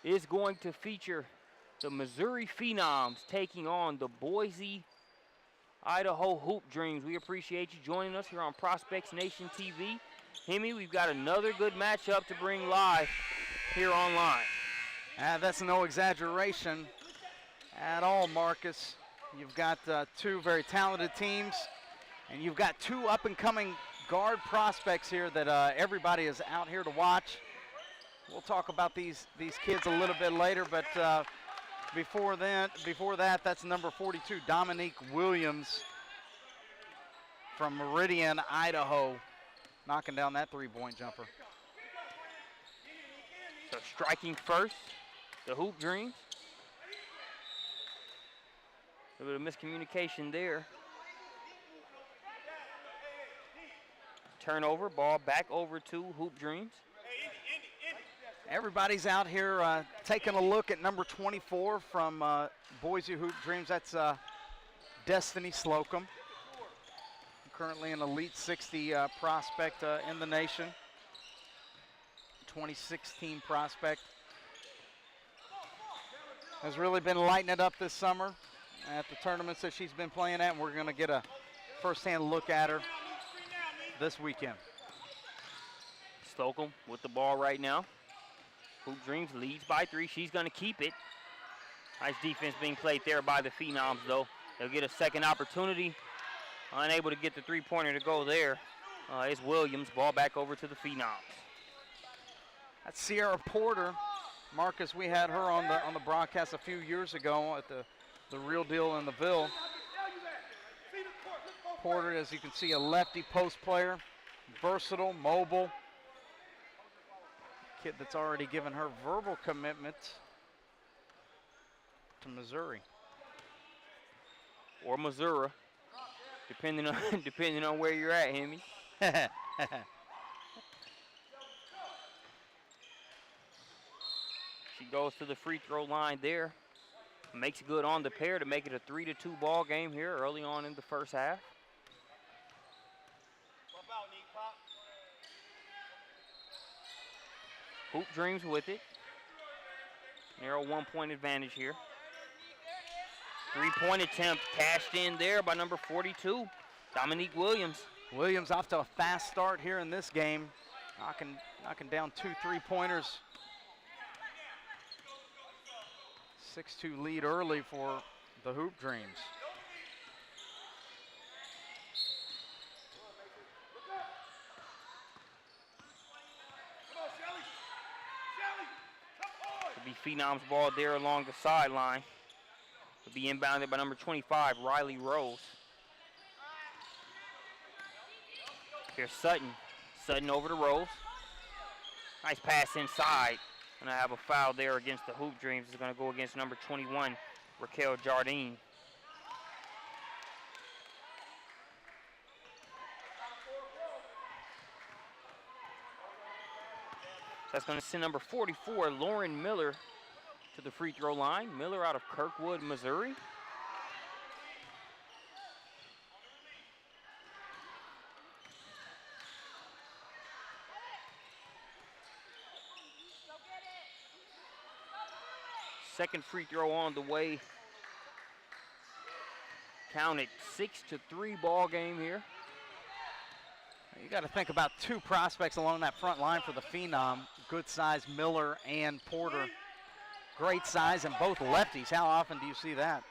is going to feature the Missouri Phenoms taking on the Boise, Idaho Hoop Dreams. We appreciate you joining us here on Prospects Nation TV. Hemi, we've got another good matchup to bring live here online. That's no exaggeration at all, Marcus. You've got two very talented teams, and you've got two up-and-coming guard prospects here that everybody is out here to watch. We'll talk about these kids a little bit later, but before that, that's number 42, Dominique Williams from Meridian, Idaho, knocking down that three-point jumper. So striking first, the Hoop Dreams. A little bit of miscommunication there. Turnover, ball back over to Hoop Dreams. Everybody's out here taking a look at number 24 from Boise Hoop Dreams. That's Destiny Slocum, currently an Elite 60 prospect in the nation. 2016 prospect. Has really been lighting it up this summer at the tournaments that she's been playing at, and we're going to get a first-hand look at her this weekend. Slocum with the ball right now. Hoop Dreams leads by 3. She's going to keep it. Nice defense being played there by the Phenoms, though. They'll get a second opportunity. Unable to get the three-pointer to go there. It's Williams. Ball back over to the Phenoms. That's Sierra Porter. Marcus, we had her on the broadcast a few years ago at the Real Deal in the Ville. Porter, as you can see, a lefty post player. Versatile, mobile. Kid that's already given her verbal commitment to Missouri. Or Missouri, depending on where you're at, Hemi. She goes to the free throw line there. Makes good on the pair to make it a 3-2 ball game here early on in the first half. Hoop Dreams with it. Narrow 1-point advantage here. Three-point attempt cashed in there by number 42, Dominique Williams. Williams off to a fast start here in this game, knocking down 2 3-pointers. 6-2 lead early for the Hoop Dreams. It'll be Phenoms ball there along the sideline. It'll be inbounded by number 25, Riley Rose. Here's Sutton. Sutton over to Rose. Nice pass inside. And I have a foul there against the Hoop Dreams. It's going to go against number 21, Raquel Jardine. So that's going to send number 44, Lauren Miller, to the free throw line. Miller out of Kirkwood, Missouri. Second free throw on the way. Count it, 6-3 ball game here. You got to think about two prospects along that front line for the Phenom. Good size, Miller and Porter. Great size, and both lefties. How often do you see that?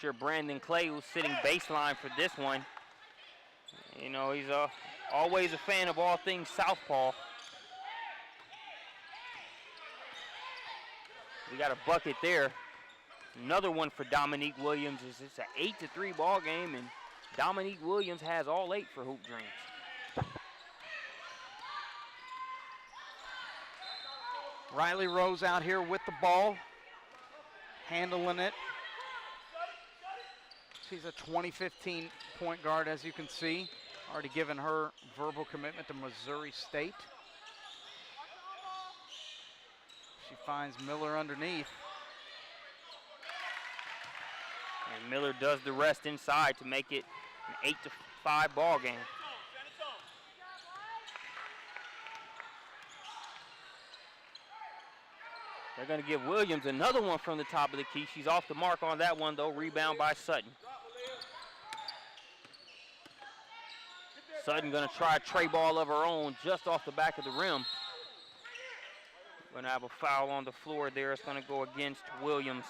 Sure, Brandon Clay, who's sitting baseline for this one. You know, he's always a fan of all things southpaw. We got a bucket there. Another one for Dominique Williams. It's an 8-3 ball game, and Dominique Williams has all 8 for Hoop Dreams. Riley Rose out here with the ball, handling it. She's a 2015 point guard, as you can see. Already given her verbal commitment to Missouri State. She finds Miller underneath. And Miller does the rest inside to make it an 8-5 ball game. They're going to give Williams another one from the top of the key. She's off the mark on that one, though. Rebound by Sutton. Sutton going to try a tray ball of her own just off the back of the rim. Going to have a foul on the floor there. It's going to go against Williams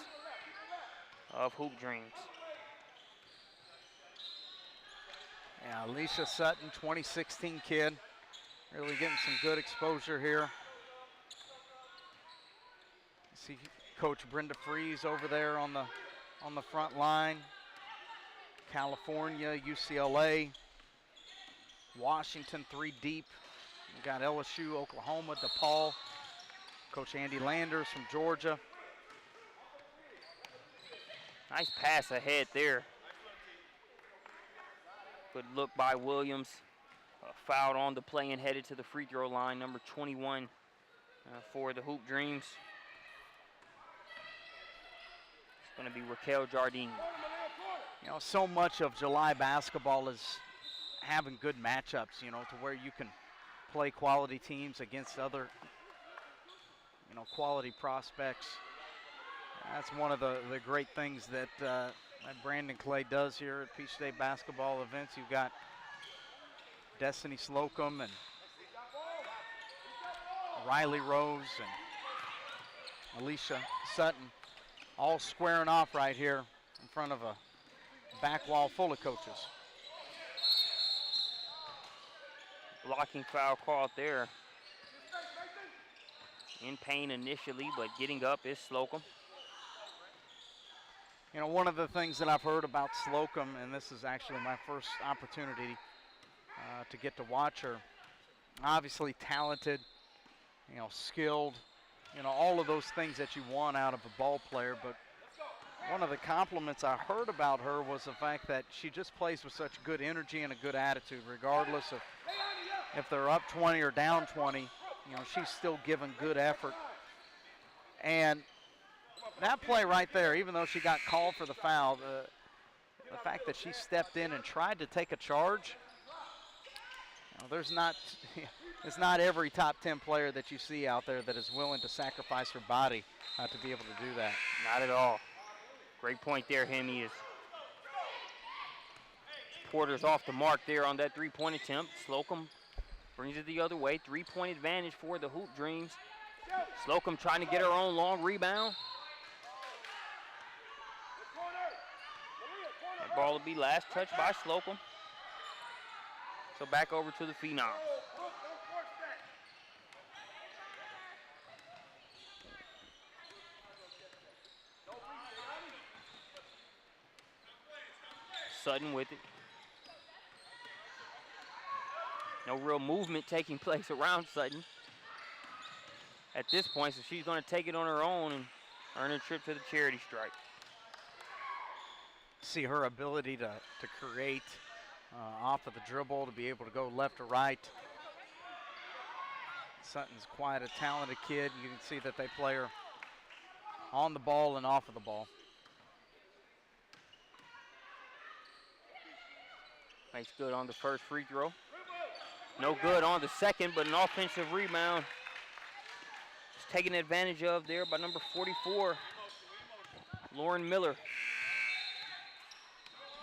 of Hoop Dreams. Yeah, Alicia Sutton, 2016 kid. Really getting some good exposure here. See Coach Brenda Freeze over there on the front line. California, UCLA, Washington, 3 deep. We got LSU, Oklahoma, DePaul. Coach Andy Landers from Georgia. Nice pass ahead there. Good look by Williams. Fouled on the play and headed to the free throw line, number 21 for the Hoop Dreams. It's going to be Raquel Jardine. You know, so much of July basketball is having good matchups, you know, to where you can play quality teams against other, you know, quality prospects. That's one of the great things that, that Brandon Clay does here at Peach State basketball events. You've got Destiny Slocum and Riley Rose and Alicia Sutton all squaring off right here in front of a back wall full of coaches. Blocking foul called there. In pain initially, but getting up is Slocum. You know, one of the things that I've heard about Slocum, and this is actually my first opportunity to get to watch her, obviously talented, you know, skilled, you know, all of those things that you want out of a ball player. But one of the compliments I heard about her was the fact that she just plays with such good energy and a good attitude, regardless of if they're up 20 or down 20. You know, she's still giving good effort. And that play right there, even though she got called for the foul, the fact that she stepped in and tried to take a charge, you know, it's not every top 10 player that you see out there that is willing to sacrifice her body to be able to do that. Not at all. Great point there, Hemi. Is Porter's off the mark there on that three-point attempt. Slocum brings it the other way. 3-point advantage for the Hoop Dreams. Slocum trying to get her own long rebound. That ball will be last touched by Slocum. So back over to the Phenoms. Sutton with it. No real movement taking place around Sutton at this point, so she's going to take it on her own and earn a trip to the charity stripe. See her ability to create off of the dribble, to be able to go left or right. Sutton's quite a talented kid. You can see that they play her on the ball and off of the ball. Makes good on the first free throw. No good on the second, but an offensive rebound. Just taken advantage of there by number 44, Lauren Miller.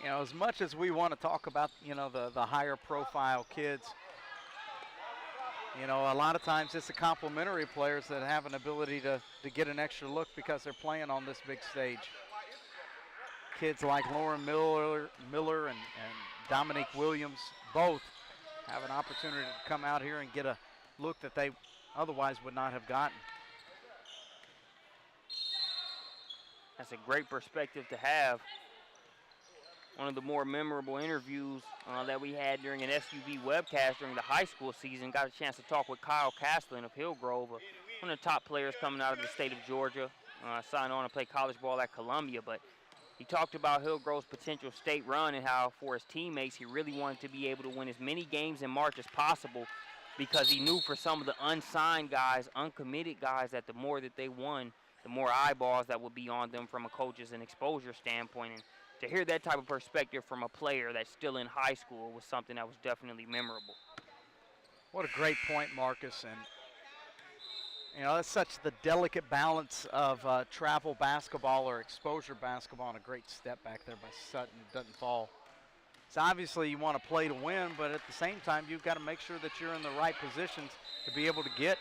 You know, as much as we want to talk about, you know, the higher profile kids, you know, a lot of times it's the complementary players that have an ability to get an extra look because they're playing on this big stage. Kids like Lauren Miller and Dominique Williams both have an opportunity to come out here and get a look that they otherwise would not have gotten. That's a great perspective to have. One of the more memorable interviews that we had during an SUV webcast during the high school season. Got a chance to talk with Kyle Castlin of Hillgrove, one of the top players coming out of the state of Georgia, signed on to play college ball at Columbia. But he talked about Hillgrove's potential state run and how for his teammates he really wanted to be able to win as many games in March as possible, because he knew for some of the unsigned guys, uncommitted guys, that the more that they won, the more eyeballs that would be on them from a coach's and exposure standpoint. And to hear that type of perspective from a player that's still in high school was something that was definitely memorable. What a great point, Marcus. And You know, that's such the delicate balance of travel basketball or exposure basketball, and a great step back there by Sutton. It doesn't fall. So obviously you want to play to win, but at the same time, you've got to make sure that you're in the right positions to be able to get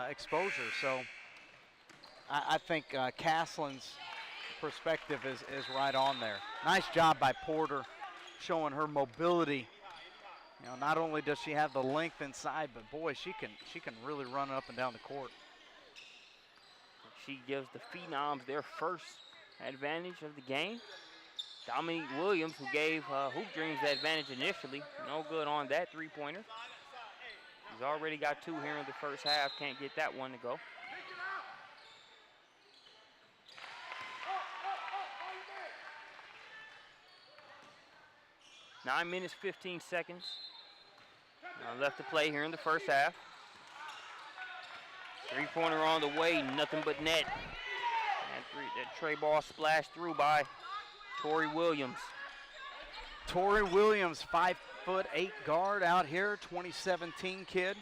exposure. So I think Castlin's perspective is right on there. Nice job by Porter, showing her mobility. You know, not only does she have the length inside, but boy, she can really run up and down the court. She gives the Phenoms their first advantage of the game. Dominique Williams, who gave Hoop Dreams the advantage initially, no good on that three-pointer. He's already got 2 here in the first half. Can't get that one to go. Nine minutes, 15 seconds left to play here in the first half. Three-pointer on the way, nothing but net. That tray ball splashed through by Tori Williams. Tori Williams, 5'8" guard out here, 2017 kid.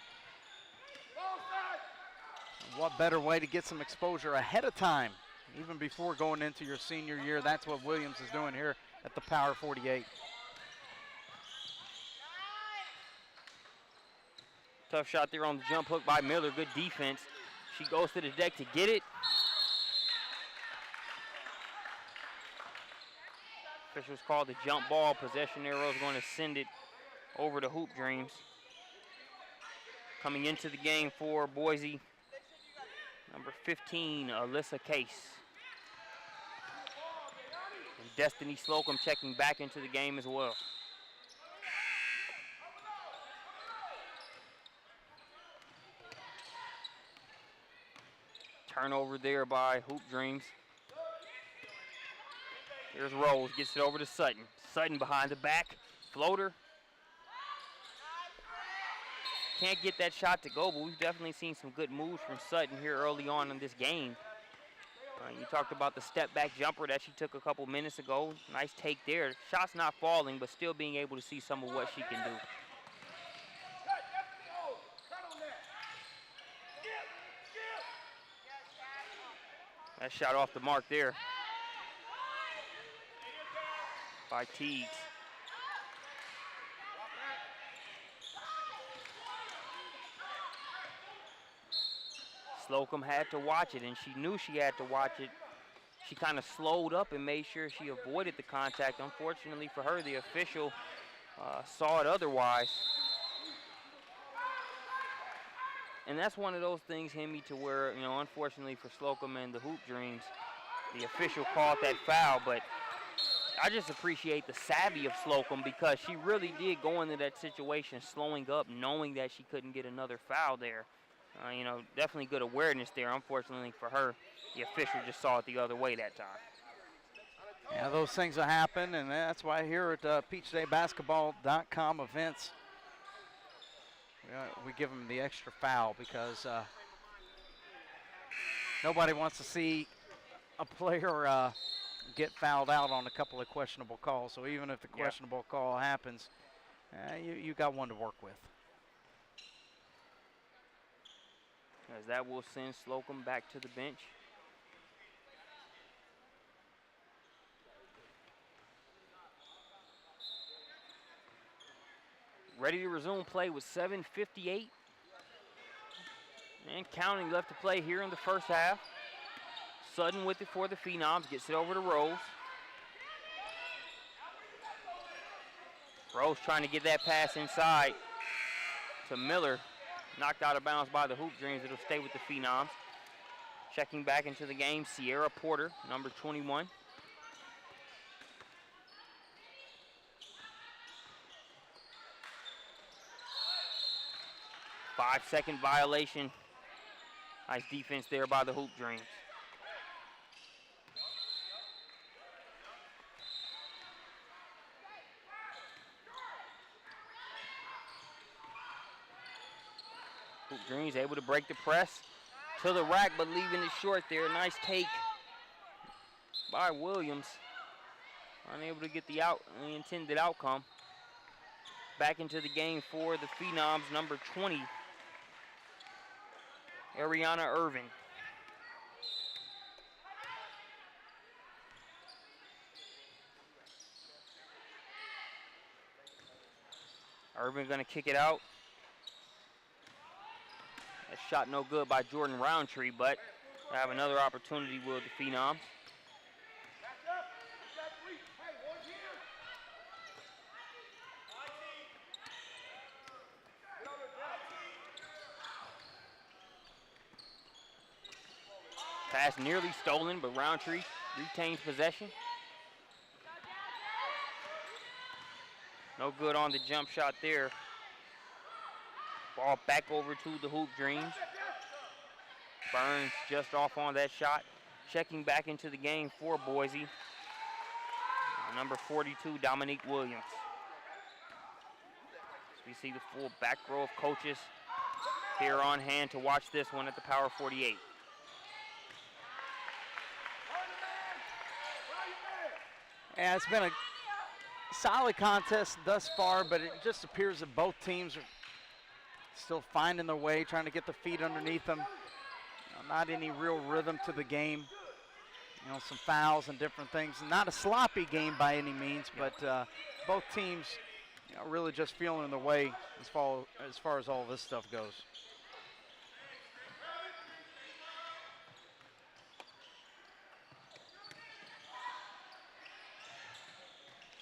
What better way to get some exposure ahead of time, even before going into your senior year? That's what Williams is doing here at the Power 48. Tough shot there on the jump hook by Miller. Good defense. She goes to the deck to get it. Officials called the jump ball. Possession arrow is going to send it over to Hoop Dreams. Coming into the game for Boise, number 15, Alyssa Case. And Destiny Slocum checking back into the game as well. Turnover there by Hoop Dreams. Here's Rose, gets it over to Sutton. Sutton behind the back, floater. Can't get that shot to go, but we've definitely seen some good moves from Sutton here early on in this game. You talked about the step-back jumper that she took a couple minutes ago. Nice take there. Shot's not falling, but still being able to see some of what she can do. That shot off the mark there by Teagues. Slocum had to watch it, and she knew she had to watch it. She kind of slowed up and made sure she avoided the contact. Unfortunately for her, the official saw it otherwise. And that's one of those things, Hemi, to where, you know, unfortunately for Slocum and the Hoop Dreams, the official called that foul, but I just appreciate the savvy of Slocum because she really did go into that situation slowing up, knowing that she couldn't get another foul there. You know, definitely good awareness there. Unfortunately for her, the official just saw it the other way that time. Yeah, those things will happen, and that's why here at PeachDayBasketball.com events, we give them the extra foul because nobody wants to see a player get fouled out on a couple of questionable calls. So even if the questionable call happens, you got one to work with. As that will send Slocum back to the bench. Ready to resume play with 7:58 and counting left to play here in the first half. Sutton with it for the Phenoms, gets it over to Rose. Rose trying to get that pass inside to Miller. Knocked out of bounds by the Hoop Dreams. It'll stay with the Phenoms. Checking back into the game, Sierra Porter, number 21. Five-second violation. Nice defense there by the Hoop Dreams. Hoop Dreams able to break the press to the rack, but leaving it short there. Nice take by Williams. Unable to get the intended outcome. Back into the game for the Phenoms, number 20. Ariana Irvin. Irvin gonna kick it out. That shot no good by Jordan Roundtree, but I have another opportunity with the Phenoms. Pass nearly stolen, but Roundtree retains possession. No good on the jump shot there. Ball back over to the Hoop Dreams. Burns just off on that shot. Checking back into the game for Boise. Number 42, Dominique Williams. So we see the full back row of coaches here on hand to watch this one at the Power 48. Yeah, it's been a solid contest thus far, but it just appears that both teams are still finding their way, trying to get the feet underneath them. Not any real rhythm to the game. Some fouls and different things. Not a sloppy game by any means, but both teams really just feeling their way as far as all this stuff goes.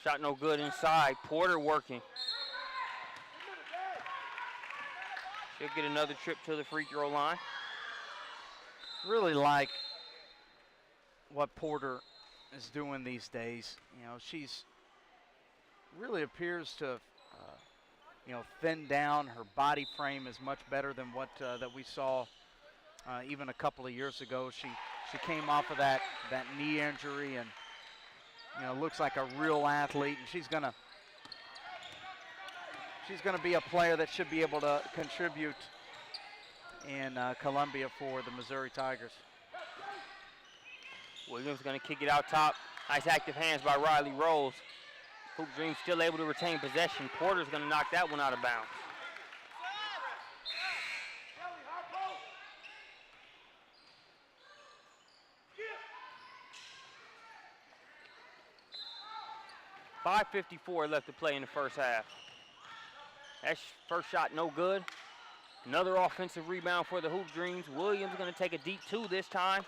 Shot no good inside. Porter working. She'll get another trip to the free throw line. Really like what Porter is doing these days. She's really appears to thin down. Her body frame is much better than what that we saw even a couple of years ago. She came off of that knee injury and looks like a real athlete, and she's gonna be a player that should be able to contribute in Columbia for the Missouri Tigers. Williams going to kick it out top. Nice active hands by Riley Rose. Hoop Dreams still able to retain possession. Porter's going to knock that one out of bounds. .554 left to play in the first half. That first shot no good. Another offensive rebound for the Hoop Dreams. Williams going to take a deep two this time.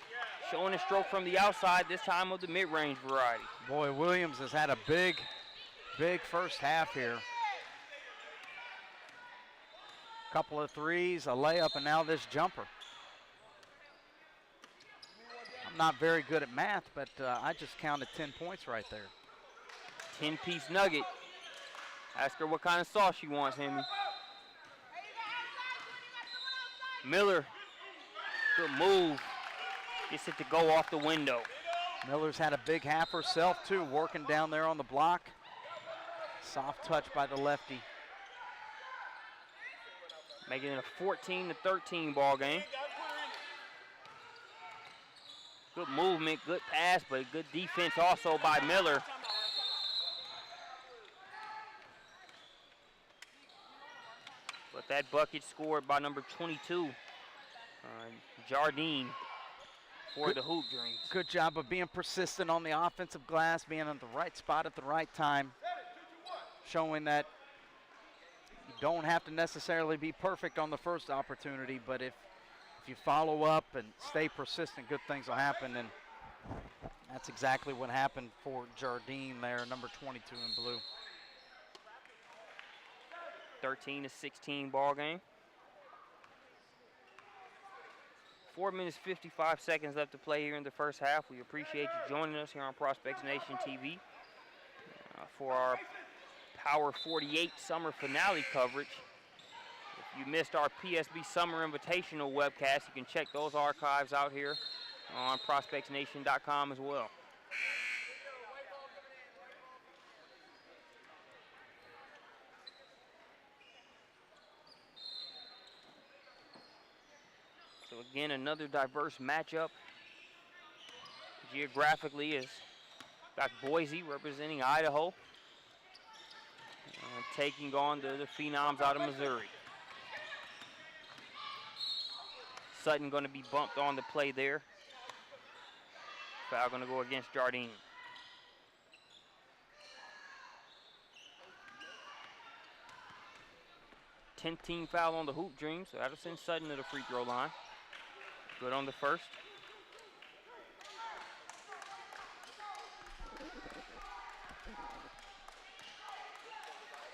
Showing a stroke from the outside, this time of the mid-range variety. Boy, Williams has had a big first half here. Couple of threes, a layup, and now this jumper. I'm not very good at math, but I just counted 10 points right there. 10-piece nugget. Ask her what kind of sauce she wants, Henry. Miller, good move. Gets it to go off the window. Miller's had a big half herself too, working down there on the block. Soft touch by the lefty. Making it a 14-13 ball game. Good movement, good pass, but good defense also by Miller. But that bucket scored by number 22, Jardine, for the Hoop Dreams. Good job of being persistent on the offensive glass, being on the right spot at the right time, showing that you don't have to necessarily be perfect on the first opportunity, but if you follow up and stay persistent, good things will happen, and that's exactly what happened for Jardine there, number 22 in blue. 13-16 ball game. 4 minutes, 55 seconds left to play here in the first half. We appreciate you joining us here on Prospects Nation TV for our Power 48 summer finale coverage. If you missed our PSB Summer Invitational webcast, you can check those archives out here on prospectsnation.com as well. So again, another diverse matchup. Geographically is got Boise representing Idaho, taking on the Phenoms out of Missouri. Sutton going to be bumped on the play there. Foul going to go against Jardine. 10th team foul on the Hoop Dreams, so that'll send Sutton to the free throw line. Good on the first.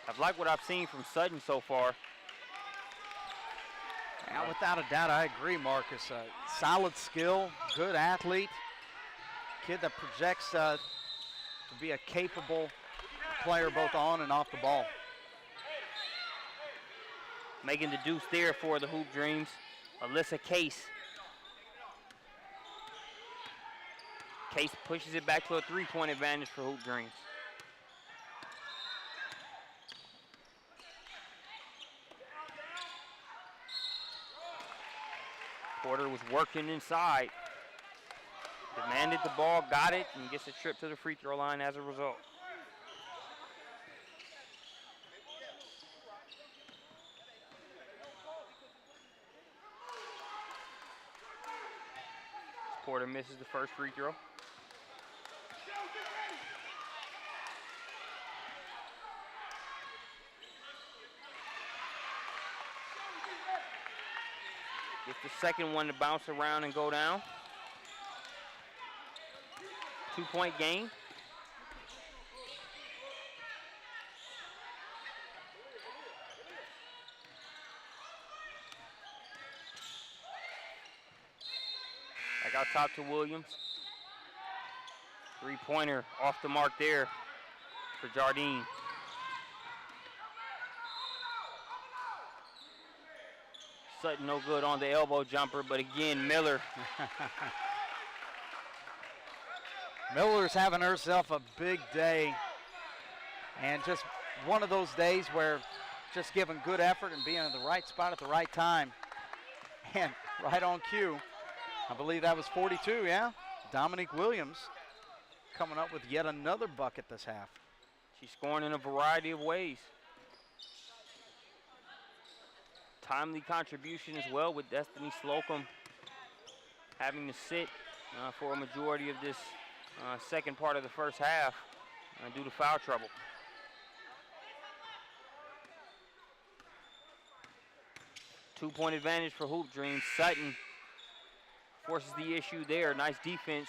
I've liked what I've seen from Sutton so far. Yeah, without a doubt, I agree, Marcus. Solid skill, good athlete, kid that projects to be a capable player both on and off the ball. Making the deuce there for the Hoop Dreams, Alyssa Case. Case pushes it back to a three-point advantage for Hoop Dreams. Porter was working inside. Demanded the ball, got it, and gets a trip to the free throw line as a result. Porter misses the first free throw. Gets the second one to bounce around and go down. 2-point game. Back out top to Williams. Three-pointer off the mark there for Jardine. Sutton no good on the elbow jumper, but again, Miller. Miller's having herself a big day, and just one of those days where just giving good effort and being in the right spot at the right time. And right on cue, I believe that was 42, yeah? Dominique Williams coming up with yet another bucket this half. She's scoring in a variety of ways. Timely contribution as well, with Destiny Slocum having to sit for a majority of this second part of the first half due to foul trouble. Two-point advantage for Hoop Dreams. Sutton forces the issue there. Nice defense.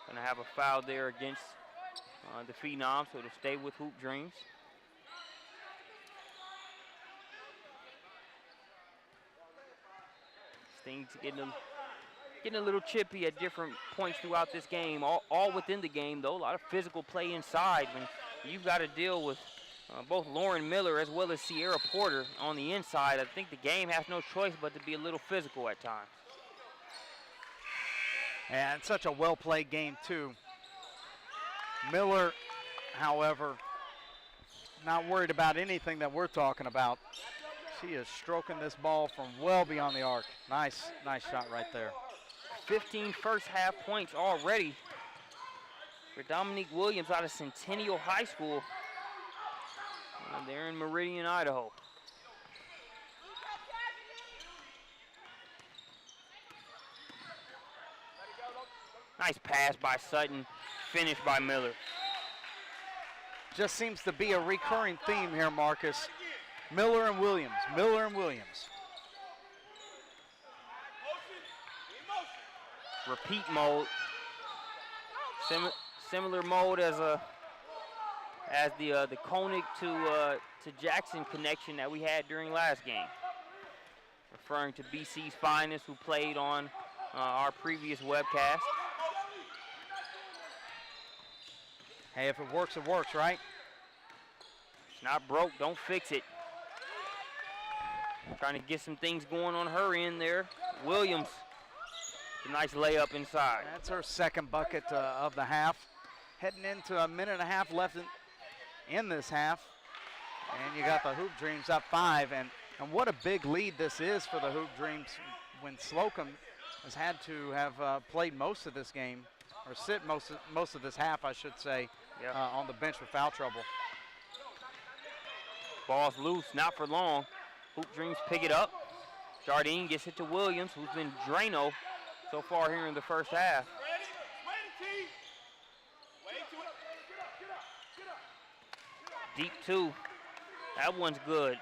Gonna have a foul there against the Phenoms, so it'll stay with Hoop Dreams. Things getting a little chippy at different points throughout this game, all within the game though. A lot of physical play inside when you've got to deal with both Lauren Miller as well as Sierra Porter on the inside. I think the game has no choice but to be a little physical at times. And such a well-played game, too. Miller, however, not worried about anything that we're talking about. She is stroking this ball from well beyond the arc. Nice shot right there. 15 first half points already for Dominique Williams out of Centennial High School. They're in Meridian, Idaho. Nice pass by Sutton, finished by Miller. Just seems to be a recurring theme here, Marcus. Miller and Williams, Miller and Williams. Repeat mode. Similar mode as the Koenig to Jackson connection that we had during last game. Referring to BC's finest who played on our previous webcast. Hey, if it works, right? It's not broke, don't fix it. Trying to get some things going on her end there. Williams, a nice layup inside. That's her second bucket of the half. Heading into a minute and a half left in this half. And you got the Hoop Dreams up 5. And what a big lead this is for the Hoop Dreams when Slocum has had to have played most of this game, or sit most of this half, I should say, Yeah. On the bench with foul trouble. Ball's loose, not for long. Hoop Dreams pick it up. Jardine gets it to Williams, who's been Drano so far here in the first half. Deep two. That one's good.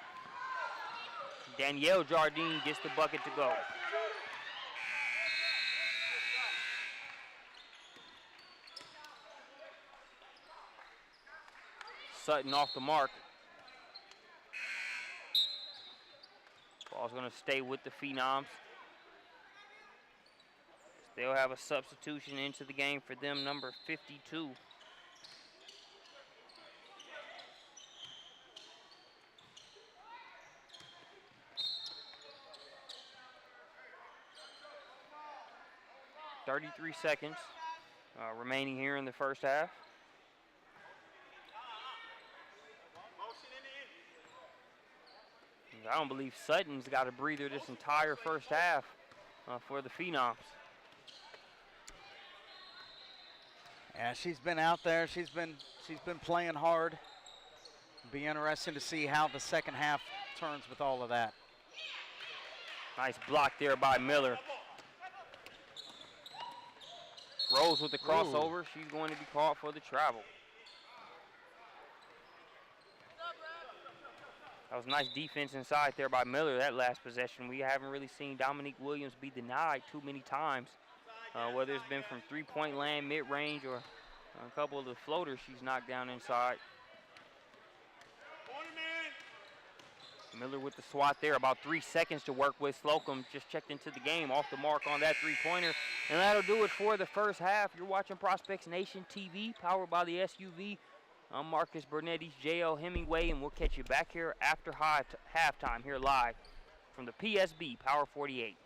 Danielle Jardine gets the bucket to go. Sutton off the mark. Ball's going to stay with the Phenoms. They'll have a substitution into the game for them, number 52. .33 seconds remaining here in the first half. I don't believe Sutton's got a breather this entire first half for the Phenoms. Yeah, she's been out there. She's been playing hard. Be interesting to see how the second half turns with all of that. Nice block there by Miller. Rose with the crossover. She's going to be called for the travel. That was nice defense inside there by Miller that last possession. We haven't really seen Dominique Williams be denied too many times, whether it's been from three-point land, mid-range, or a couple of the floaters she's knocked down inside. Miller with the swat there, about 3 seconds to work with. Slocum just checked into the game, off the mark on that three-pointer. And that'll do it for the first half. You're watching Prospects Nation TV, powered by the SUV. I'm Marcus Burnetti's J.L. Hemingway, and we'll catch you back here after halftime here live from the PSB Power 48.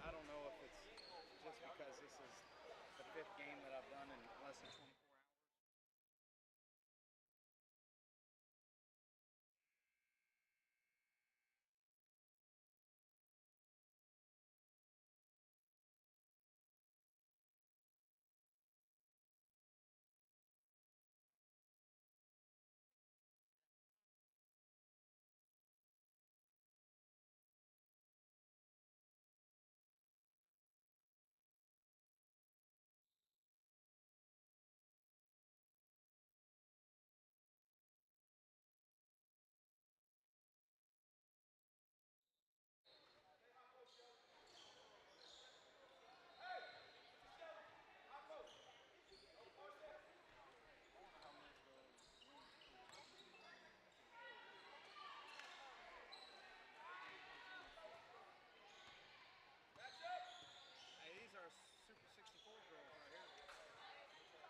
I don't know if it's just because this is the 5th game that I've done in less than 24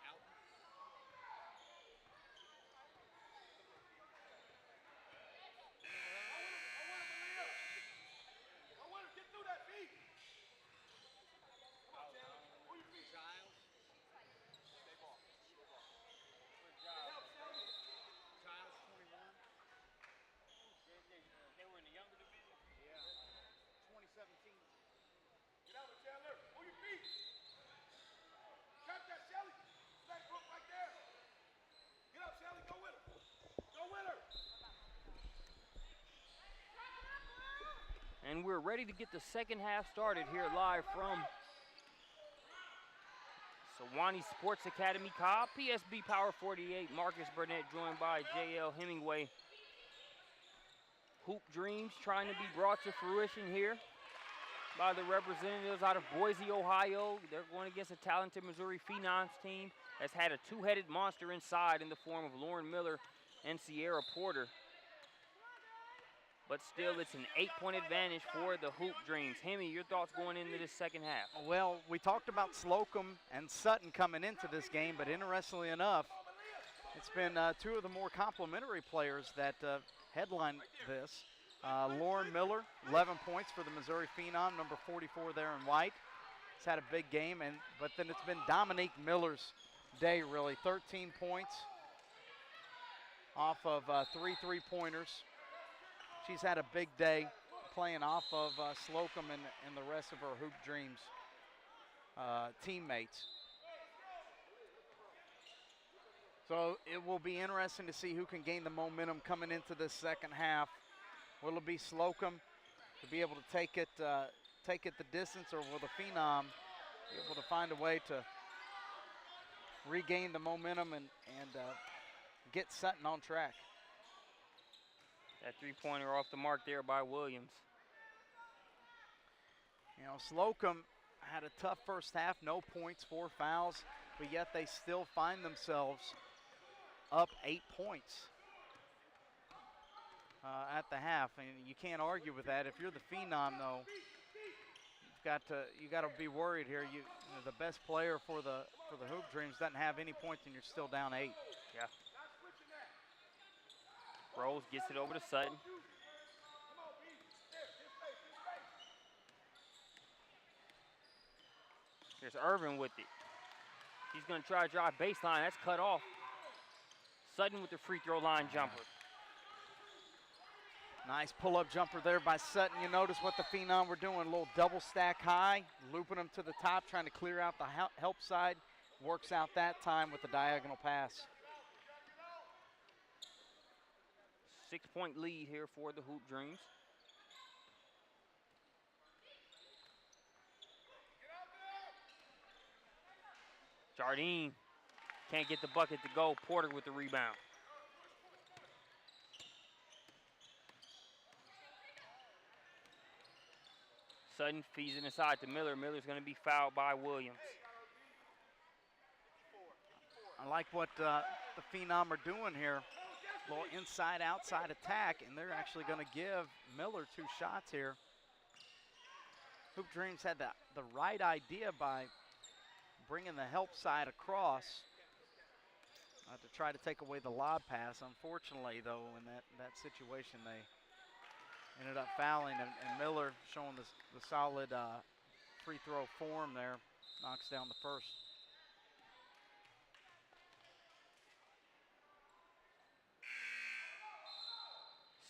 hours. And we're ready to get the second half started here live from Sewanee Sports Academy Cobb, PSB Power 48. Marcus Burnett joined by J.L. Hemingway. Hoop dreams trying to be brought to fruition here by the representatives out of Boise, Ohio. They're going against a talented Missouri Phenoms team that's had a two-headed monster inside in the form of Lauren Miller and Sierra Porter. but still it's an 8-point advantage for the Hoop Dreams. Hemi, your thoughts going into this second half? Well, we talked about Slocum and Sutton coming into this game, but interestingly enough, it's been two of the more complimentary players that headline this. Lauren Miller, 11 points for the Missouri Phenom, number 44 there in white. He's had a big game, but then it's been Dominique Miller's day, really. 13 points off of 3 3-pointers. She's had a big day playing off of Slocum and the rest of her Hoop Dreams teammates. So it will be interesting to see who can gain the momentum coming into this second half. Will it be Slocum to be able to take it the distance, or will the Phenom be able to find a way to regain the momentum and get Sutton on track? That three-pointer off the mark there by Williams. You know, Slocum had a tough first half, no points, 4 fouls, but yet they still find themselves up 8 points at the half, and you can't argue with that. If you're the Phenom, though, you got to be worried here. You know, the best player for the Hoop Dreams doesn't have any points, and you're still down 8. Yeah. Rose gets it over to Sutton. Here's Irvin with it. He's going to try to drive baseline. That's cut off. Sutton with the free throw line jumper. Nice pull-up jumper there by Sutton. You notice what the Phenom were doing, a little double stack high, looping them to the top, trying to clear out the help side. Works out that time with the diagonal pass. 6-point lead here for the Hoop Dreams. Jardine can't get the bucket to go. Porter with the rebound. Sutton feeds it inside to Miller. Miller's going to be fouled by Williams. I like what the Phenom are doing here. A little inside-outside attack, and they're actually going to give Miller 2 shots here. Hoop Dreams had the right idea by bringing the help side across to try to take away the lob pass. Unfortunately, though, in that situation, they ended up fouling, and Miller, showing the solid free throw form there, knocks down the first.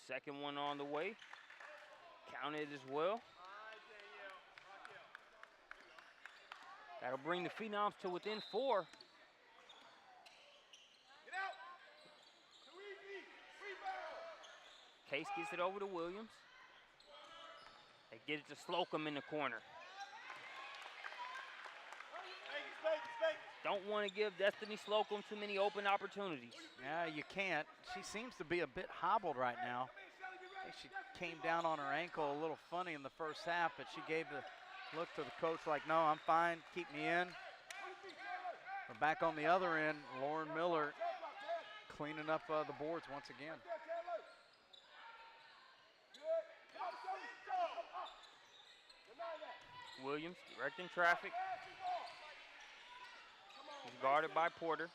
Second one on the way. Counted as well. That'll bring the Phenoms to within 4. Case gets it over to Williams. They get it to Slocum in the corner. Don't want to give Destiny Slocum too many open opportunities. Yeah, you can't. She seems to be a bit hobbled right now. I think she came down on her ankle a little funny in the first half, but she gave the look to the coach like, no, I'm fine, keep me in. But back on the other end, Lauren Miller cleaning up the boards once again. Williams directing traffic. He's guarded by Porter.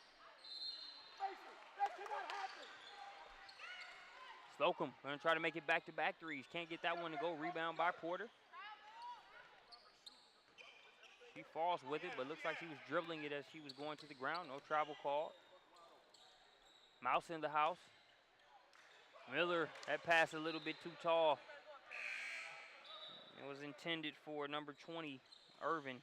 Slocum going to try to make it back-to-back threes. Can't get that one to go. Rebound by Porter. She falls with it, but looks like she was dribbling it as she was going to the ground. No travel call. Mouse in the house. Miller, that pass a little bit too tall. It was intended for number 20, Irvin.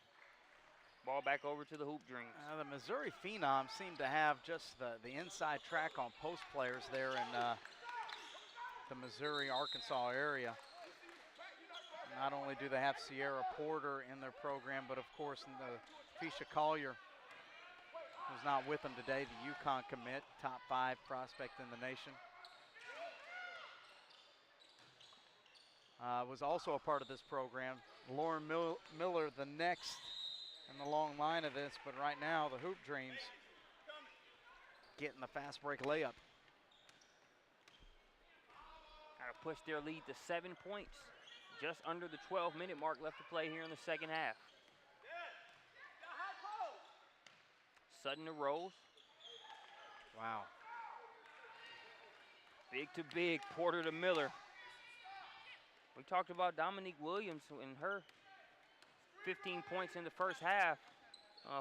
Ball back over to the Hoop Dreams. The Missouri Phenoms seem to have just the inside track on post players there in the Missouri-Arkansas area. Not only do they have Sierra Porter in their program, but of course Fisha Collier, who's not with them today, the UConn commit, top 5 prospect in the nation. Was also a part of this program. Lauren Miller, the next in the long line of this, but right now the Hoop Dreams getting the fast break layup. Trying to push their lead to 7 points. Just under the 12-minute mark left to play here in the second half. Sutton to Rose. Wow. Big to big, Porter to Miller. We talked about Dominique Williams and her 15 points in the first half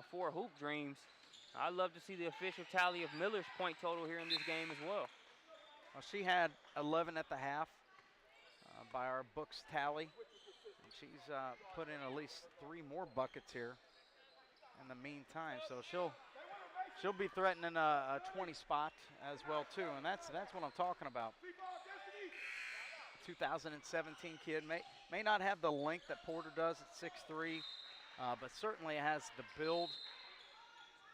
for Hoop Dreams. I'd love to see the official tally of Miller's point total here in this game as well. Well, she had 11 at the half by our books tally. And she's put in at least 3 more buckets here in the meantime. So she'll be threatening a 20 spot as well too, and that's what I'm talking about. 2017 kid may not have the length that Porter does at 6'3", but certainly has the build,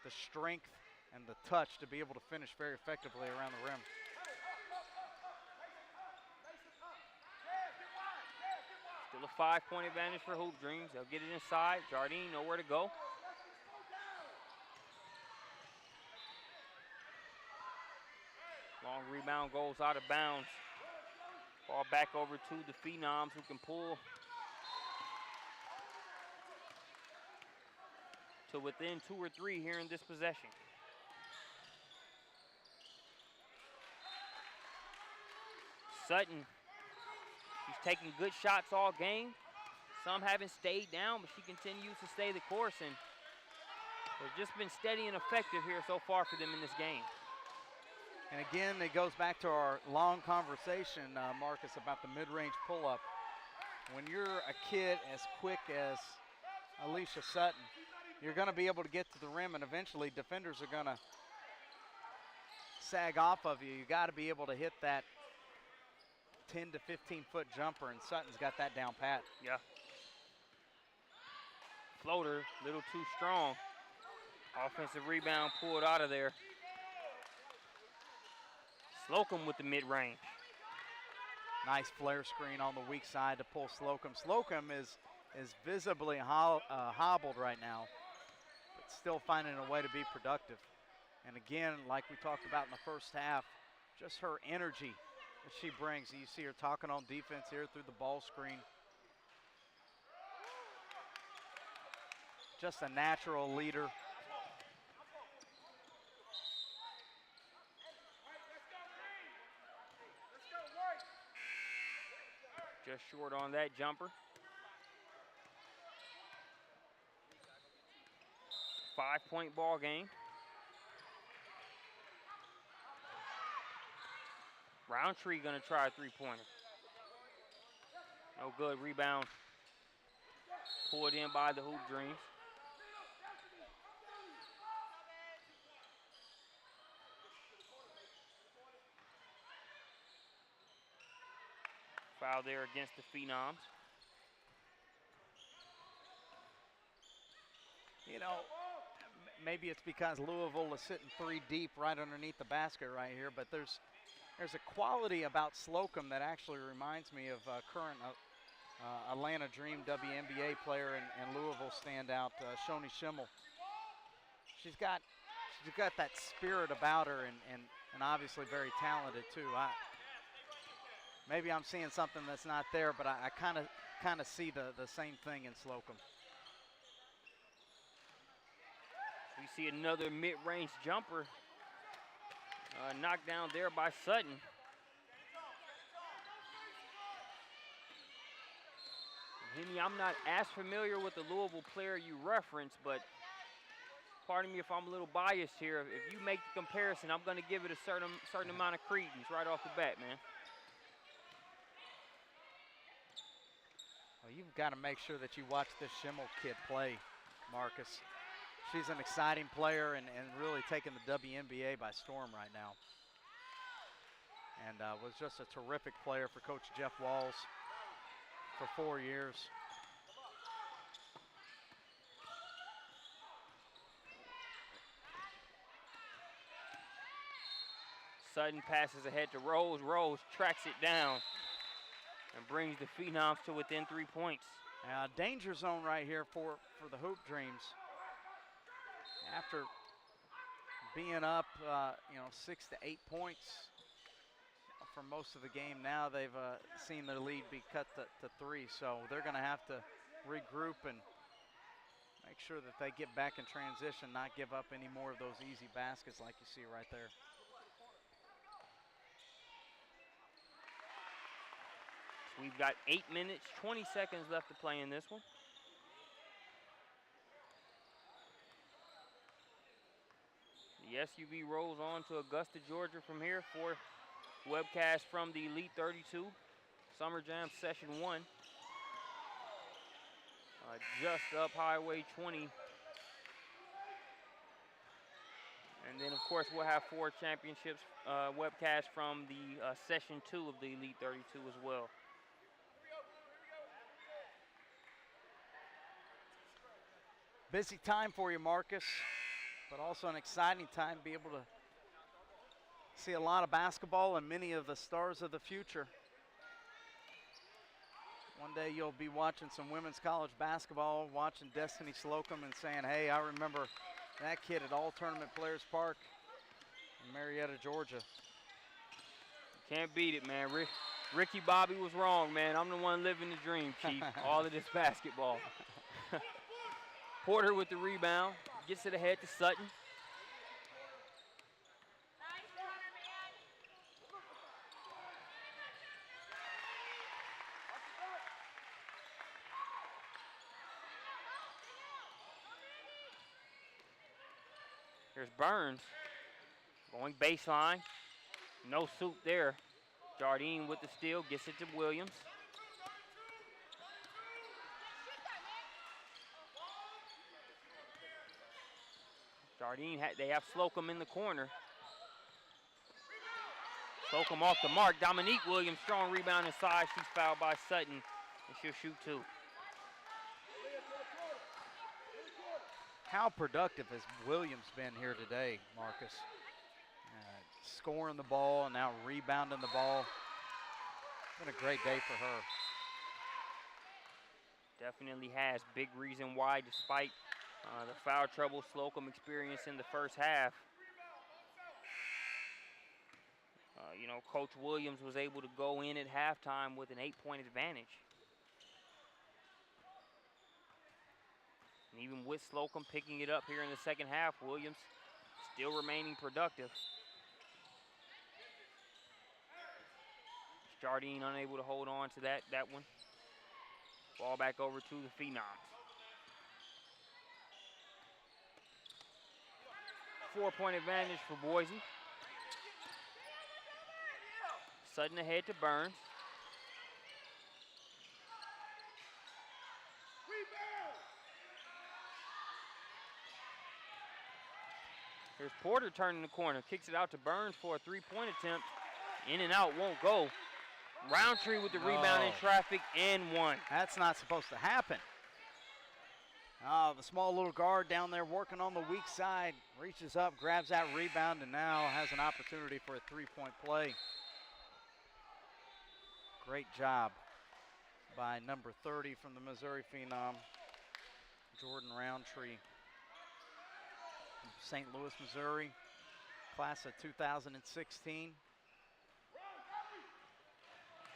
the strength, and the touch to be able to finish very effectively around the rim. Still a 5-point advantage for Hoop Dreams. They'll get it inside. Jardine nowhere to go. Long rebound goes out of bounds. Ball back over to the Phenoms, who can pull to within 2 or 3 here in this possession. Sutton, she's taking good shots all game. Some haven't stayed down, but she continues to stay the course, and they've just been steady and effective here so far for them in this game. And again, it goes back to our long conversation, Marcus, about the mid-range pull-up. When you're a kid as quick as Alicia Sutton, you're going to be able to get to the rim, and eventually defenders are going to sag off of you. You got to be able to hit that 10 to 15-foot jumper, and Sutton's got that down pat. Yeah. Floater, a little too strong. Offensive rebound pulled out of there. Slocum with the mid-range. Nice flare screen on the weak side to pull Slocum. Slocum is visibly hobbled right now, but still finding a way to be productive. And again, like we talked about in the first half, just her energy that she brings. You see her talking on defense here through the ball screen. Just a natural leader. Just short on that jumper. 5-point ball game. Roundtree gonna try a 3-pointer. No good, rebound. Pulled in by the Hoop Dreams. Foul there against the Phenoms. You know, maybe it's because Louisville is sitting 3 deep right underneath the basket right here, but there's a quality about Slocum that actually reminds me of current Atlanta Dream WNBA player and Louisville standout, Shoni Schimmel. She's got that spirit about her, and obviously very talented too. Maybe I'm seeing something that's not there, but I kind of see the same thing in Slocum. We see another mid-range jumper knocked down there by Sutton. Henny, I'm not as familiar with the Louisville player you referenced, but pardon me if I'm a little biased here. If you make the comparison, I'm going to give it a certain amount of credence right off the bat, man. Well, you've got to make sure that you watch this Schimmel kid play, Marcus. She's an exciting player and really taking the WNBA by storm right now. And was just a terrific player for Coach Jeff Walls for 4 years. Sutton passes ahead to Rose. Rose tracks it down and brings the Phenoms to within 3 points. Danger zone right here for the Hoop Dreams. After being up, 6 to 8 points, for most of the game. Now they've seen their lead be cut to 3, so they're going to have to regroup and make sure that they get back in transition, not give up any more of those easy baskets like you see right there. We've got 8 minutes, 20 seconds left to play in this one. The SUV rolls on to Augusta, Georgia from here for webcast from the Elite 32 Summer Jam Session 1. Just up Highway 20. And then, of course, we'll have 4 championships webcast from the Session 2 of the Elite 32 as well. Busy time for you, Marcus, but also an exciting time to be able to see a lot of basketball and many of the stars of the future. One day you'll be watching some women's college basketball, watching Destiny Slocum and saying, hey, I remember that kid at All Tournament Players Park in Marietta, Georgia. Can't beat it, man. Ricky Bobby was wrong, man. I'm the one living the dream, Chief. All of this basketball. Porter with the rebound, gets it ahead to Sutton. Here's Burns going baseline. No soup there. Jardine with the steal, gets it to Williams. Jardine, they have Slocum in the corner. Slocum off the mark. Dominique Williams, strong rebound inside. She's fouled by Sutton, and she'll shoot 2. How productive has Williams been here today, Marcus? Scoring the ball and now rebounding the ball. Been a great day for her. Definitely has. Big reason why, despite the foul trouble Slocum experienced in the first half. You know, Coach Williams was able to go in at halftime with an 8-point advantage. And even with Slocum picking it up here in the second half, Williams still remaining productive. Jardine unable to hold on to that one. Ball back over to the Phenoms. 4-point advantage for Boise. Sutton ahead to Burns. Here's Porter turning the corner, kicks it out to Burns for a 3-point attempt. In and out, won't go. Roundtree with the rebound in traffic and 1. That's not supposed to happen. The small little guard down there working on the weak side, reaches up, grabs that rebound, and now has an opportunity for a 3-point play. Great job by number 30 from the Missouri Phenom, Jordan Roundtree. From St. Louis, Missouri, class of 2016.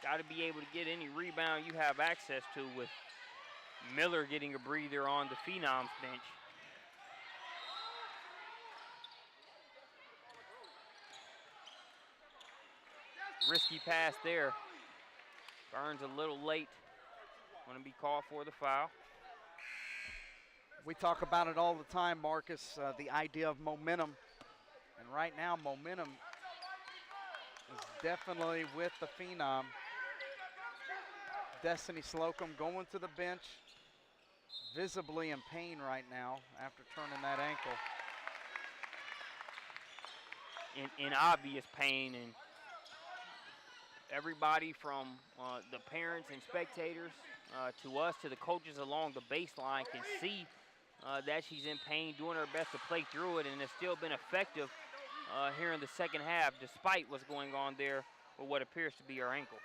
Got to be able to get any rebound you have access to, with Miller getting a breather on the Phenoms bench. Risky pass there. Burns a little late. Going to be called for the foul. We talk about it all the time, Marcus, the idea of momentum. And right now, momentum is definitely with the Phenom. Destiny Slocum going to the bench, visibly in pain right now after turning that ankle. In obvious pain, and everybody from the parents and spectators to us, to the coaches along the baseline, can see that she's in pain, doing her best to play through it, and has still been effective here in the second half, despite what's going on there with what appears to be her ankle.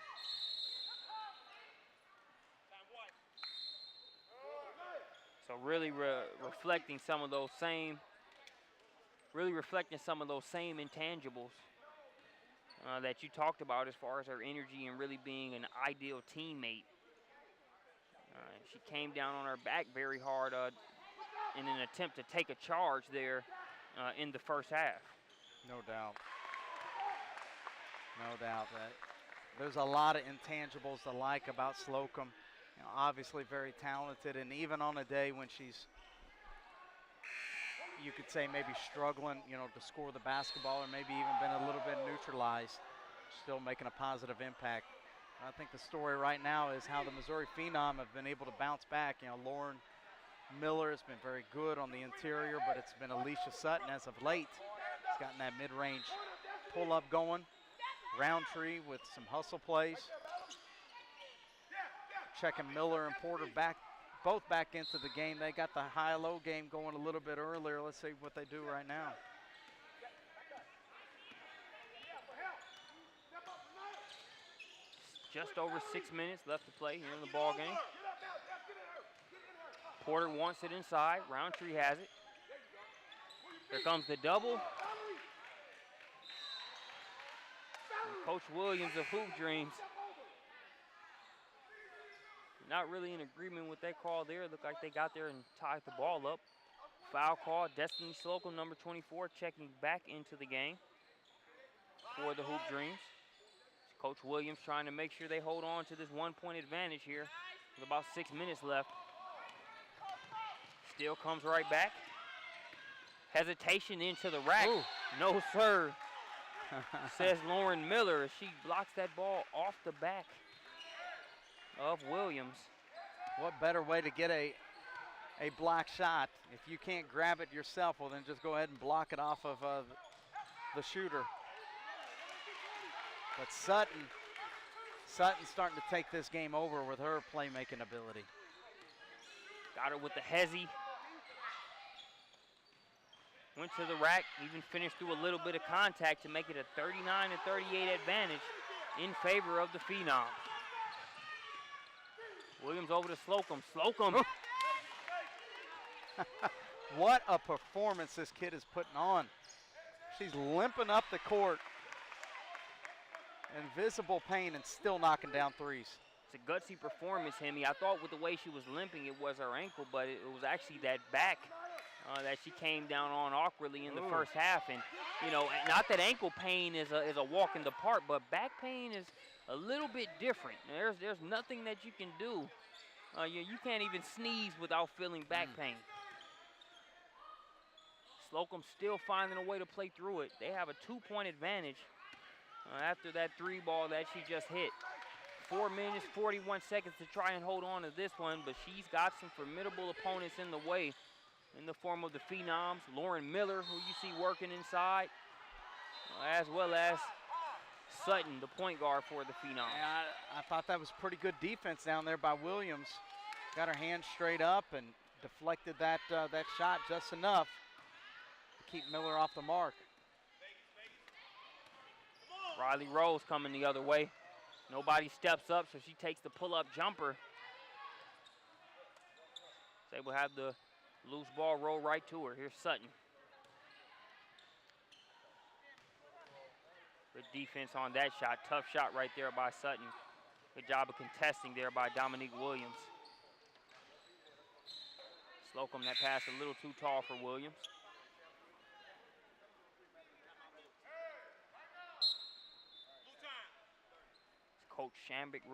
So really reflecting some of those same intangibles that you talked about as far as her energy and really being an ideal teammate. She came down on her back very hard in an attempt to take a charge there in the first half. No doubt. No doubt that there's a lot of intangibles to like about Slocum. You know, obviously very talented, and even on a day when she's, you could say, maybe struggling, you know, to score the basketball, or maybe even been a little bit neutralized, still making a positive impact. I think the story right now is how the Missouri Phenom have been able to bounce back. You know, Lauren Miller has been very good on the interior, but it's been Alicia Sutton as of late. She's gotten that mid-range pull-up going. Roundtree with some hustle plays. Checking Miller and Porter both back into the game. They got the high-low game going a little bit earlier. Let's see what they do right now. Just over 6 minutes left to play here in the ball game. Porter wants it inside. Roundtree has it. Here comes the double. And Coach Williams of Hoop Dreams not really in agreement with that call there. Looked like they got there and tied the ball up. Foul call. Destiny Slocum, number 24, checking back into the game for the Hoop Dreams. Coach Williams trying to make sure they hold on to this 1-point advantage here with about 6 minutes left. Still comes right back. Hesitation into the rack. Ooh. No, sir, says Lauren Miller as she blocks that ball off the back of Williams. What better way to get a block shot? If you can't grab it yourself, well, then just go ahead and block it off of the shooter. But Sutton's starting to take this game over with her playmaking ability. Got her with the hezzy. Went to the rack, even finished through a little bit of contact to make it a 39-38 advantage in favor of the Phenoms. Williams over to Slocum. Slocum. What a performance this kid is putting on. She's limping up the court. Invisible pain and still knocking down threes. It's a gutsy performance, Hemi. I thought with the way she was limping, it was her ankle, but it was actually that back that she came down on awkwardly in the first half. And, you know, not that ankle pain is a walk in the park, but back pain is a little bit different. There's nothing that you can do. You can't even sneeze without feeling back pain. Slocum still finding a way to play through it. They have a 2-point advantage after that 3 ball that she just hit. 4 minutes, 41 seconds to try and hold on to this one, but she's got some formidable opponents in the way in the form of the Phenoms. Lauren Miller, who you see working inside, as well as Sutton, the point guard for the Phenoms. I thought that was pretty good defense down there by Williams. Got her hand straight up and deflected that shot just enough to keep Miller off the mark. Riley Rose coming the other way. Nobody steps up, so she takes the pull-up jumper. So we'll have the loose ball roll right to her. Here's Sutton. Good defense on that shot. Tough shot right there by Sutton. Good job of contesting there by Dominique Williams. Slocum, that pass a little too tall for Williams. Coach Shambrick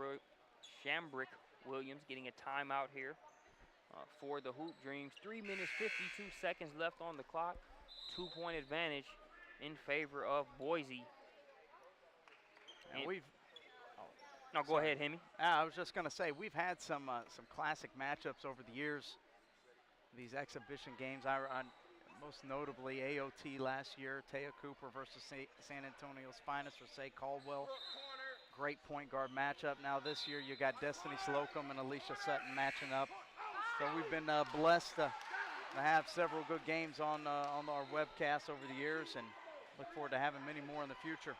Williams getting a timeout here for the Hoop Dreams. 3 minutes, 52 seconds left on the clock. 2-point advantage in favor of Boise. And we've. No, go ahead, Hemi. I was just going to say, we've had some classic matchups over the years. These exhibition games, most notably AOT last year, Taya Cooper versus San Antonio's finest, Rasay Caldwell. Great point guard matchup. Now this year you got Destiny Slocum and Alicia Sutton matching up. So we've been blessed to have several good games on our webcasts over the years, and look forward to having many more in the future.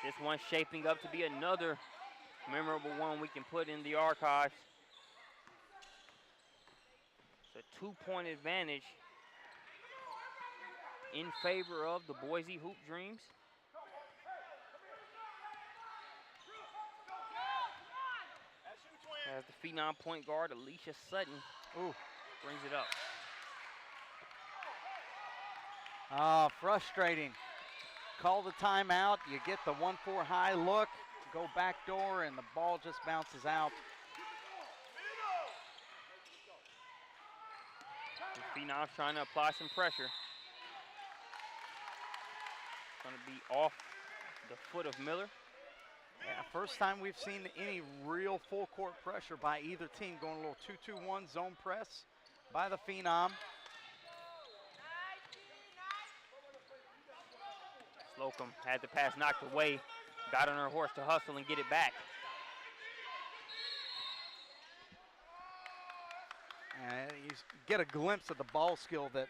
This one's shaping up to be another memorable one we can put in the archives. It's a 2-point advantage in favor of the Boise Hoop Dreams. As the Phenom point guard, Alicia Sutton, brings it up. Frustrating. Call the timeout. You get the 1-4 high look, go back door, and the ball just bounces out. The Phenoms trying to apply some pressure. Going to be off the foot of Miller. Yeah, first time we've seen any real full court pressure by either team, going a little 2-2-1 zone press by the Phenom. Slocum had the pass knocked away, got on her horse to hustle and get it back. And you get a glimpse of the ball skill that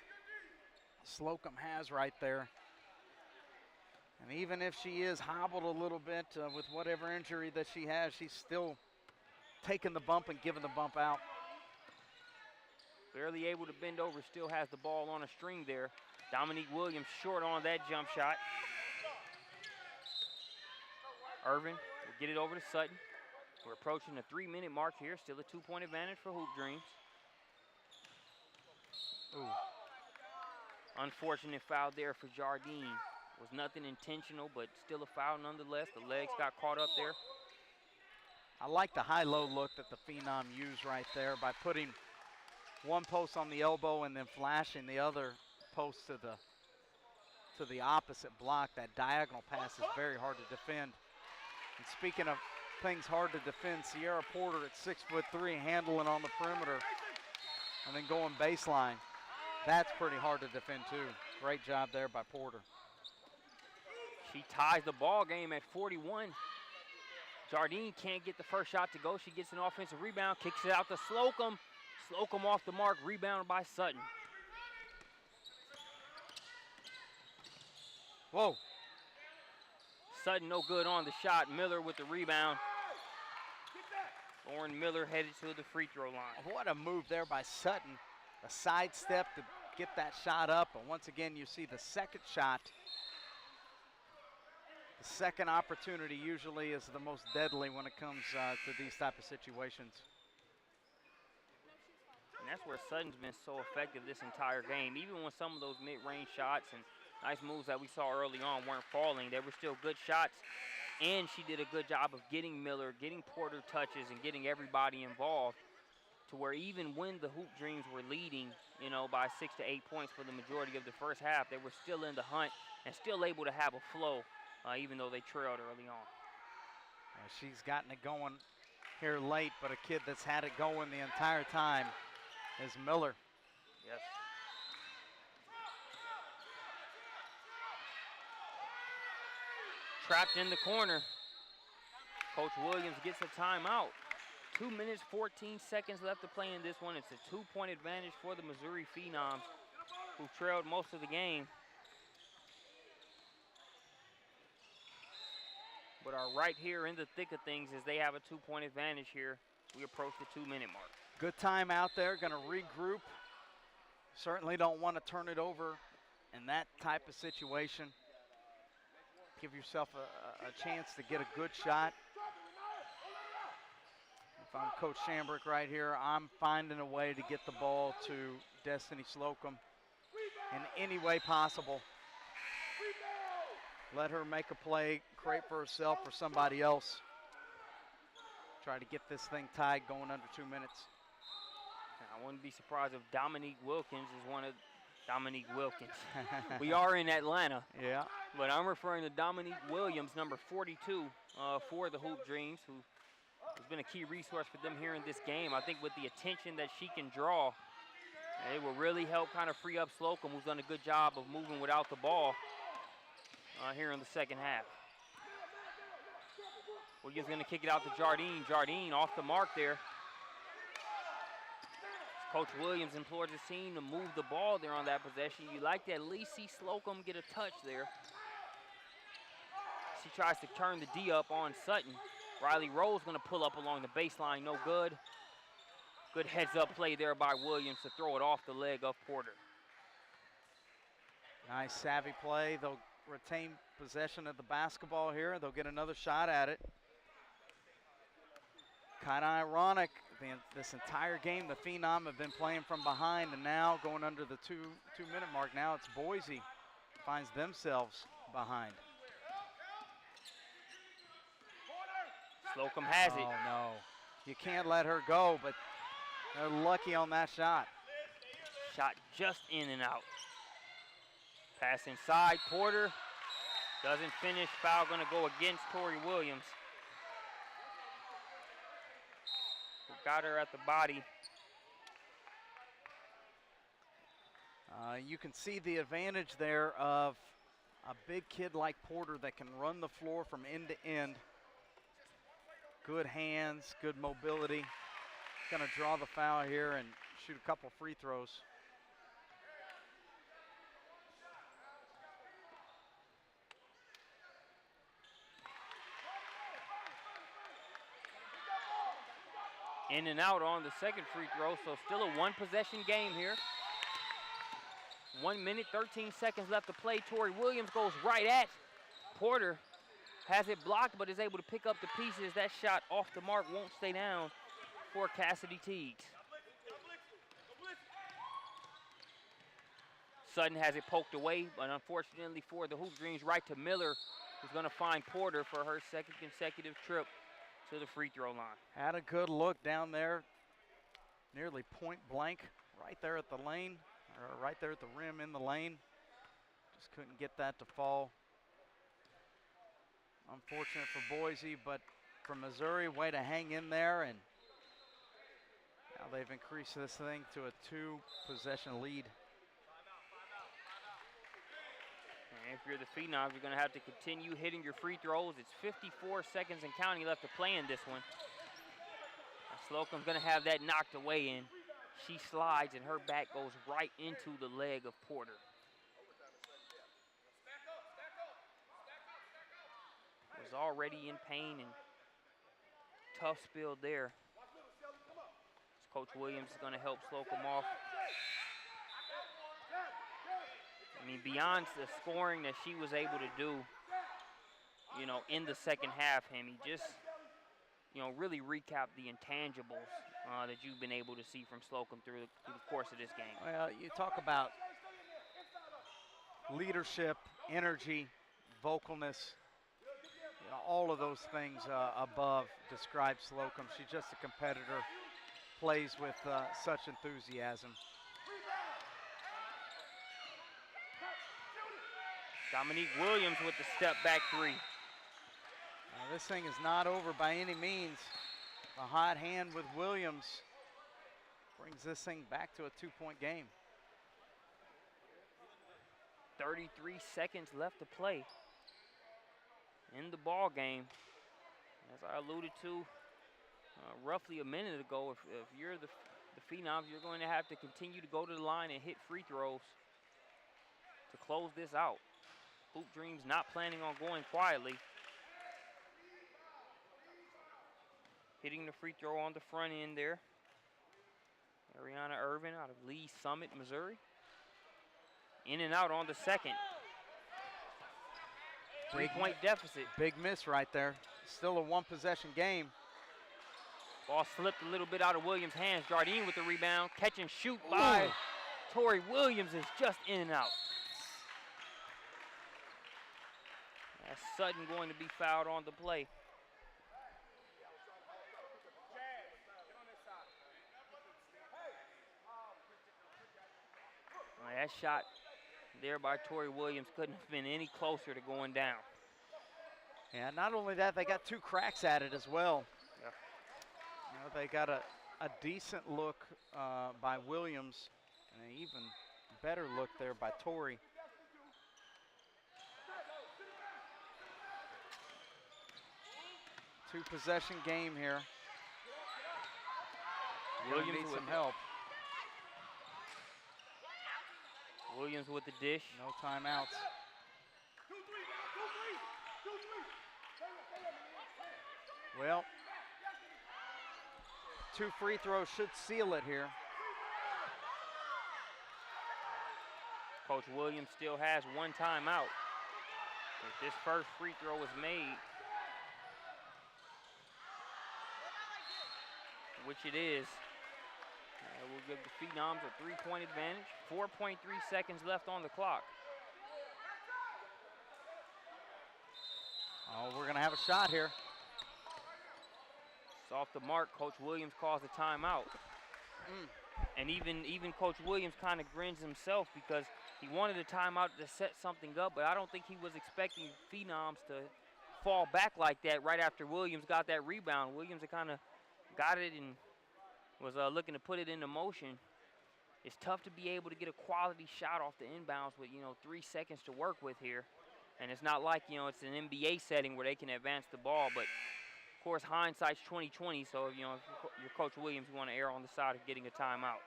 Slocum has right there. And even if she is hobbled a little bit with whatever injury that she has, she's still taking the bump and giving the bump out. Barely able to bend over, still has the ball on a string there. Dominique Williams short on that jump shot. Irvin will get it over to Sutton. We're approaching the 3-minute mark here. Still a 2-point advantage for Hoop Dreams. Unfortunate foul there for Jardine. Was nothing intentional, but still a foul nonetheless. The legs got caught up there. I like the high-low look that the Phenom used right there by putting one post on the elbow and then flashing the other post to the opposite block. That diagonal pass is very hard to defend. And speaking of things hard to defend, Sierra Porter at 6'3", handling on the perimeter and then going baseline. That's pretty hard to defend too. Great job there by Porter. She ties the ball game at 41. Jardine can't get the first shot to go. She gets an offensive rebound, kicks it out to Slocum. Slocum off the mark, rebounded by Sutton. Whoa. Sutton no good on the shot. Miller with the rebound. Lauren Miller headed to the free throw line. What a move there by Sutton. A sidestep to get that shot up. And once again, you see the second shot. The second opportunity usually is the most deadly when it comes to these type of situations. And that's where Sutton's been so effective this entire game. Even when some of those mid-range shots and nice moves that we saw early on weren't falling, they were still good shots. And she did a good job of getting Miller, getting Porter touches, and getting everybody involved to where even when the Hoop Dreams were leading, you know, by 6 to 8 points for the majority of the first half, they were still in the hunt and still able to have a flow, even though they trailed early on. She's gotten it going here late, but a kid that's had it going the entire time is Miller. Yes. Trapped in the corner. Coach Williams gets a timeout. 2 minutes, 14 seconds left to play in this one. It's a 2-point advantage for the Missouri Phenoms, who trailed most of the game, but are right here in the thick of things as they have a 2-point advantage here. We approach the 2-minute mark. Good time out there, gonna regroup. Certainly don't want to turn it over in that type of situation. Give yourself a chance to get a good shot. If I'm Coach Shambrick right here, I'm finding a way to get the ball to Destiny Slocum in any way possible. Let her make a play, create for herself or somebody else. Try to get this thing tied going under 2 minutes. I wouldn't be surprised if Dominique Wilkins is one of Dominique Wilkins. We are in Atlanta. Yeah. But I'm referring to Dominique Williams, number 42 for the Hoop Dreams, who has been a key resource for them here in this game. I think with the attention that she can draw, it will really help kind of free up Slocum, who's done a good job of moving without the ball here in the second half. Williams going to kick it out to Jardine. Jardine off the mark there. Coach Williams implores his team to move the ball there on that possession. You like to at least see Slocum get a touch there. She tries to turn the D up on Sutton. Riley Rose going to pull up along the baseline, no good. Good heads up play there by Williams to throw it off the leg of Porter. Nice savvy play. They'll retain possession of the basketball here. They'll get another shot at it. Kind of ironic, this entire game, the Phenom have been playing from behind, and now going under the two-minute mark. Now it's Boise finds themselves behind. Slocum has it. Oh, no. You can't let her go, but they're lucky on that shot. Shot just in and out. Pass inside, Porter doesn't finish. Foul gonna go against Tori Williams. Got her at the body. You can see the advantage there of a big kid like Porter that can run the floor from end to end. Good hands, good mobility. Gonna draw the foul here and shoot a couple free throws. In and out on the second free throw, so still a one-possession game here. 1 minute, 13 seconds left to play. Tori Williams goes right at Porter. Has it blocked, but is able to pick up the pieces. That shot off the mark, won't stay down for Cassidy Teagues. Sutton has it poked away, but unfortunately for the Hoop Dreams, right to Miller, who's gonna find Porter for her second consecutive trip to the free throw line. Had a good look down there, nearly point blank, right there at the lane, or right there at the rim in the lane. Just couldn't get that to fall. Unfortunate for Boise, but for Missouri, way to hang in there, and now they've increased this thing to a 2-possession lead. And if you're the Phenoms, you're gonna have to continue hitting your free throws. It's 54 seconds and counting left to play in this one. Slocum's gonna have that knocked away, and she slides and her back goes right into the leg of Porter. Was already in pain and tough spill there. Coach Williams is gonna help Slocum off. I mean, beyond the scoring that she was able to do, you know, in the second half, Hemi, just, you know, really recap the intangibles that you've been able to see from Slocum through the course of this game. Well, you talk about leadership, energy, vocalness, you know, all of those things above describe Slocum. She's just a competitor, plays with such enthusiasm. Dominique Williams with the step back three. This thing is not over by any means. A hot hand with Williams brings this thing back to a 2-point game. 33 seconds left to play in the ball game. As I alluded to roughly a minute ago, if you're the Phenoms, you're going to have to continue to go to the line and hit free throws to close this out. Hoop Dreams not planning on going quietly. Hitting the free throw on the front end there. Ariana Irvin out of Lee Summit, Missouri. In and out on the second. 3-point deficit. Big miss right there. Still a 1-possession game. Ball slipped a little bit out of Williams' hands. Jardine with the rebound. Catch and shoot by Tori Williams is just in and out. That's Sutton going to be fouled on the play. Well, that shot there by Tori Williams couldn't have been any closer to going down. Yeah, not only that, they got 2 cracks at it as well. Yeah. You know, they got a decent look by Williams and an even better look there by Tori. Two-possession game here. Williams needs some help. Williams with the dish. No timeouts. Well, 2 free throws should seal it here. Coach Williams still has one timeout. If this first free throw is made, which it is, we'll give the Phenoms a 3-point advantage. 4.3 seconds left on the clock. Oh, we're going to have a shot here. It's off the mark. Coach Williams calls a timeout. And even Coach Williams kind of grins himself because he wanted a timeout to set something up, but I don't think he was expecting Phenoms to fall back like that right after Williams got that rebound. Williams had kind of got it and was looking to put it into motion. It's tough to be able to get a quality shot off the inbounds with, 3 seconds to work with here. And it's not like, it's an NBA setting where they can advance the ball, but of course hindsight's 20/20, so if you're Coach Williams, you want to err on the side of getting a timeout.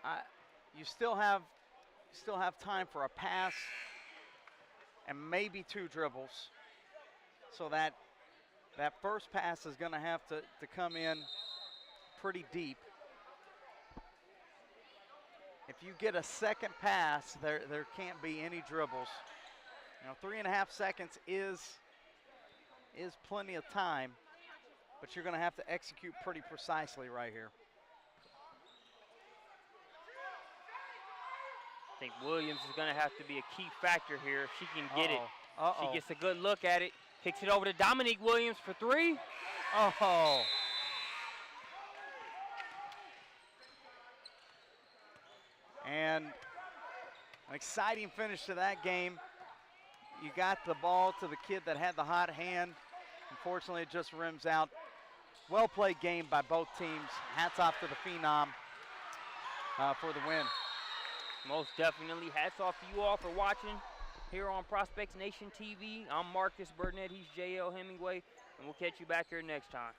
You still have time for a pass and maybe 2 dribbles. So that first pass is going to have to come in pretty deep. If you get a second pass, there can't be any dribbles. 3.5 seconds is plenty of time, but you're going to have to execute pretty precisely right here. I think Williams is going to have to be a key factor here if she can get it. She gets a good look at it, kicks it over to Dominique Williams for 3. Oh. And an exciting finish to that game. You got the ball to the kid that had the hot hand. Unfortunately, it just rims out. Well-played game by both teams. Hats off to the Phenom for the win. Most definitely. Hats off to you all for watching here on Prospects Nation TV. I'm Marcus Burnett. He's J.L. Hemingway. And we'll catch you back here next time.